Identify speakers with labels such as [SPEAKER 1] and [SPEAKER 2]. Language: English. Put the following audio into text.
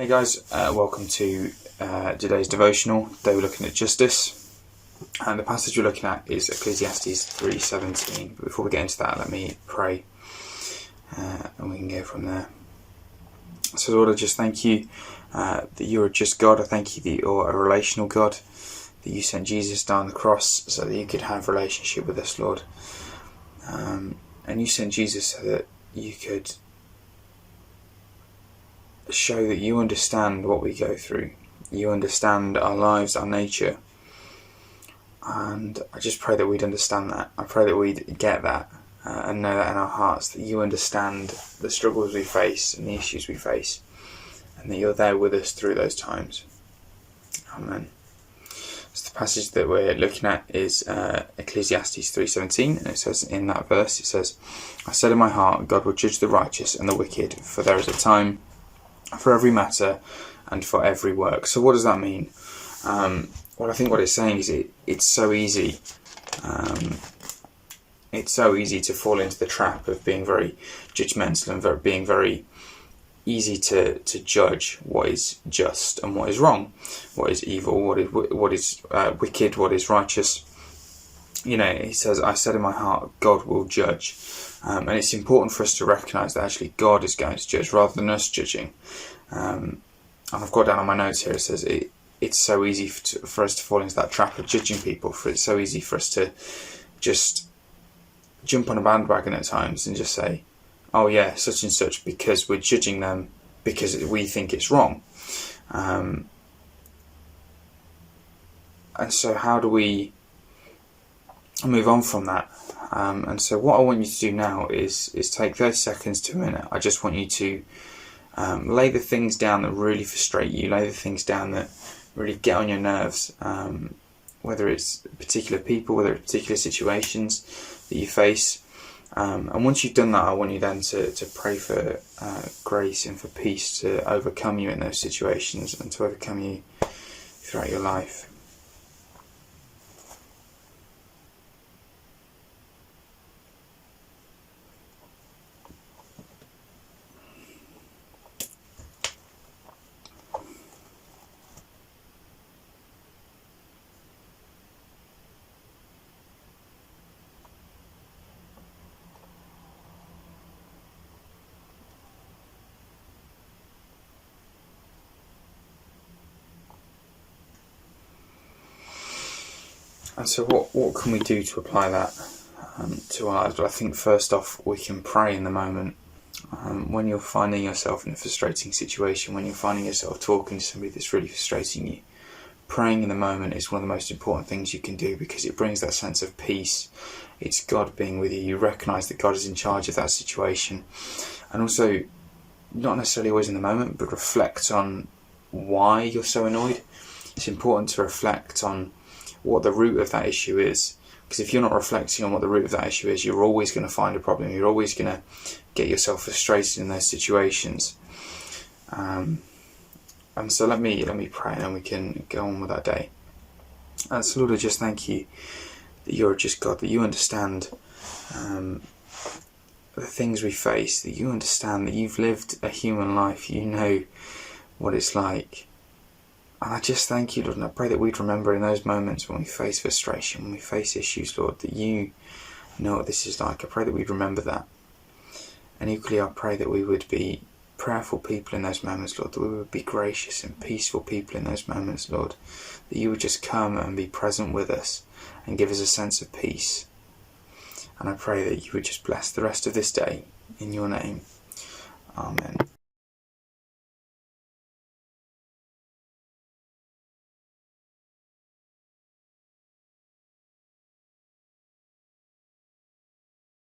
[SPEAKER 1] Hey guys, welcome to today's devotional. Today we're looking at justice, and the passage we're looking at is Ecclesiastes 3:17. But before we get into that, let me pray, and we can go from there. So Lord, I just thank you that you're a just God. I thank you that you're a relational God, that you sent Jesus down the cross so that you could have a relationship with us, Lord. And you sent Jesus so that you could show that you understand what we go through. You understand our lives, our nature. And I just pray that we'd understand that. I pray that we'd get that and know that in our hearts, that you understand the struggles we face and the issues we face, and that you're there with us through those times. Amen. So the passage that we're looking at is Ecclesiastes 3:17, and it says in that verse, it says, "I said in my heart, God will judge the righteous and the wicked, for there is a time for every matter and for every work." So what does that mean? Well, I think what it's saying is it's so easy. It's so easy to fall into the trap of being very judgmental and being very easy to judge what is just and what is wrong, what is evil, what is wicked, what is righteous. You know, he says, "I said in my heart, God will judge." And it's important for us to recognise that actually God is going to judge rather than us judging. And I've got down on my notes here, it says it's so easy for us to fall into that trap of judging people. It's so easy for us to just jump on a bandwagon at times and just say, "Oh yeah, such and such," because we're judging them because we think it's wrong. And so how do we move on from that? And so what I want you to do now is take 30 seconds to a minute. I just want you to lay the things down that really frustrate you, lay the things down that really get on your nerves, whether it's particular people, whether it's particular situations that you face. And once you've done that, I want you then to pray for grace and for peace to overcome you in those situations and to overcome you throughout your life. And so what can we do to apply that to our lives? But I think first off, we can pray in the moment. When you're finding yourself in a frustrating situation, when you're finding yourself talking to somebody that's really frustrating you, praying in the moment is one of the most important things you can do, because it brings that sense of peace. It's God being with you. You recognise that God is in charge of that situation. And also, not necessarily always in the moment, but reflect on why you're so annoyed. It's important to reflect on what the root of that issue is, because if you're not reflecting on what the root of that issue is, you're always going to find a problem. You're always going to get yourself frustrated in those situations. And so let me pray, and then we can go on with our day. And so Lord, I just thank you that you're just God, that you understand the things we face, that you understand that you've lived a human life, you know what it's like. And I just thank you, Lord, and I pray that we'd remember in those moments when we face frustration, when we face issues, Lord, that you know what this is like. I pray that we'd remember that. And equally, I pray that we would be prayerful people in those moments, Lord, that we would be gracious and peaceful people in those moments, Lord, that you would just come and be present with us and give us a sense of peace. And I pray that you would just bless the rest of this day in your name. Amen.